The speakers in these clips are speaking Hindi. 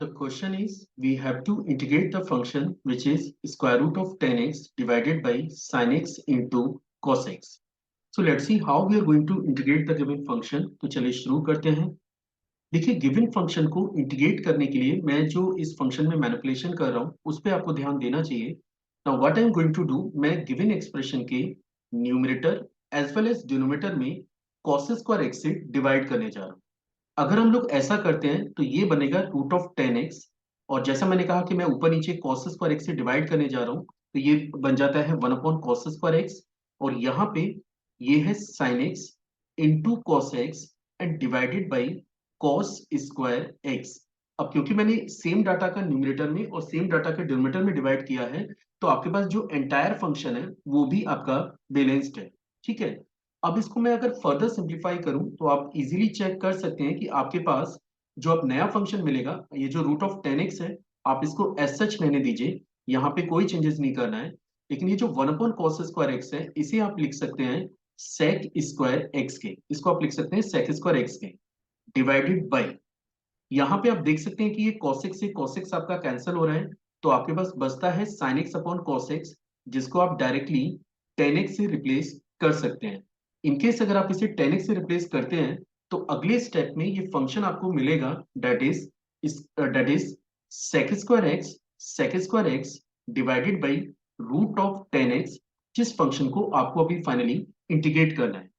The question is, we have to integrate the function which is square root of 10x divided by sin x into cos x. So let's see how we are going to integrate the given function. तो चलिए शुरू करते हैं। देखिए गिवन फंक्शन को इंटीग्रेट करने के लिए मैं जो इस फंक्शन में मैनिपुलेशन कर रहा हूँ उस पर आपको ध्यान देना चाहिए। Now what I am going to do, मैं गिवन एक्सप्रेशन के numerator as well as denominator में cos स्क्वायर x से डिवाइड करने जा रहा हूँ। अगर हम लोग ऐसा करते हैं तो ये बनेगा रूट ऑफ 10x, और जैसा मैंने कहा कि मैं ऊपर नीचे cos स्क्वायर x से डिवाइड करने जा रहा हूँ तो ये बन जाता है 1 अपॉन cos स्क्वायर x, और यहाँ पे ये है sin x into cos x and divided by cos square x। अब क्योंकि मैंने सेम डाटा का न्यूमरेटर में और सेम डाटा के डिनोमिनेटर में डिवाइड किया है तो आपके पास जो एंटायर फंक्शन है वो भी आपका बैलेंस्ड है। ठीक है, अब इसको मैं अगर फर्दर सिंप्लीफाई करूं तो आप इजीली चेक कर सकते हैं कि आपके पास जो अब नया फंक्शन मिलेगा, ये जो रूट ऑफ 10x है, आप इसको एज सच रहने दीजिए, यहाँ पे कोई चेंजेस नहीं करना है। लेकिन ये जो 1 अपॉन कॉस स्क्वायर एक्स है इसे आप लिख सकते हैं सेक स्क्वायर एक्स के, इसको आप लिख सकते हैं सेक स्क्वायर एक्स के डिवाइडेड बाई, यहाँ पे आप देख सकते हैं कि ये cos x से cos x आपका कैंसिल हो रहा है, तो आपके पास बचता है sin x upon cos x, जिसको आप डायरेक्टली 10x से रिप्लेस कर सकते हैं। इनकेस अगर आप इसे 10x से रिप्लेस करते हैं तो अगले स्टेप में ये फंक्शन आपको मिलेगा that is sec square x divided by root of 10x, जिस फंक्शन को आपको अभी फाइनली इंटीग्रेट करना है।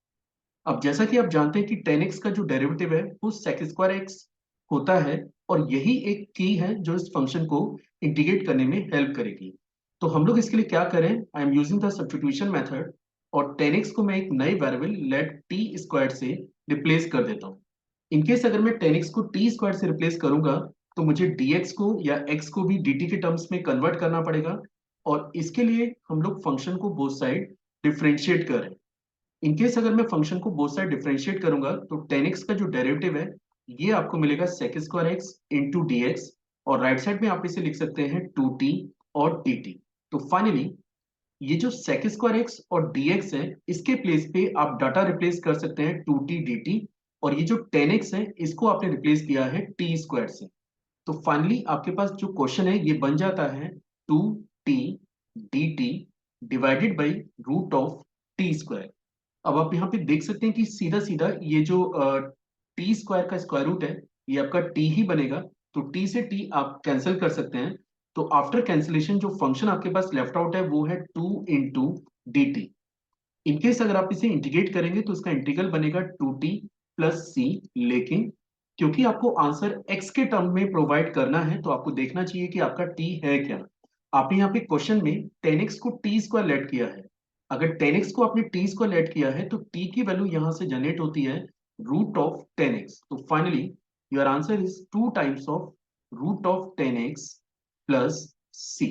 अब जैसा कि आप जानते हैं कि 10x का जो डेरिवेटिव है वो sec स्क्वायर एक्स होता है, और यही एक की है जो इस फंक्शन को इंटीग्रेट करने में हेल्प करेगी। तो हम लोग इसके लिए क्या करें, I am using the substitution method, और 10x को मैं एक नई वेरिएबल लेट टी स्क्वायर से रिप्लेस कर देता हूँ। इनकेस अगर मैं 10x को टी स्क्वायर से रिप्लेस करूंगा तो मुझे dx को या x को भी dt के टर्म्स में कन्वर्ट करना पड़ेगा, और इसके लिए हम लोग फंक्शन को बोथ साइड डिफरेंशिएट करें। इनकेस अगर मैं फंक्शन को बोथ साइड डिफरेंशिएट करूंगा तो 10x का जो डेरिवेटिव है ये आपको मिलेगा sec square x into D, और राइट साइड में आप इसे लिख सकते हैं 2t और dt। तो फाइनली ये जो sec स्क्वायर एक्स और dx है इसके प्लेस पे आप डाटा रिप्लेस कर सकते हैं 2t dt, और ये जो 10x है इसको आपने रिप्लेस किया है t स्क्वायर से। तो फाइनली आपके पास जो क्वेश्चन है ये बन जाता है 2t dt divided by root of t square. अब आप यहाँ पे देख सकते हैं कि सीधा सीधा ये जो टी स्क्वायर का स्क्वायर रूट है ये आपका टी ही बनेगा, तो टी से टी आप कैंसिल कर सकते हैं। तो आफ्टर कैंसिलेशन जो फंक्शन आपके पास लेफ्ट आउट है वो है 2 इंटू डी टी। इनकेस अगर आप इसे इंटीग्रेट करेंगे तो इसका इंटीग्रल बनेगा 2t प्लस सी, लेकिन क्योंकि आपको आंसर x के टर्म में प्रोवाइड करना है तो आपको देखना चाहिए कि आपका t है क्या। आपने यहाँ पे क्वेश्चन में 10x को t स्क्वायर लेट किया है, अगर 10x को आपने t स्क्वायर लेट किया है तो t की वैल्यू यहाँ से जनरेट होती है रूट ऑफ 10x। तो finally your answer is 2 times of root of 10x plus c।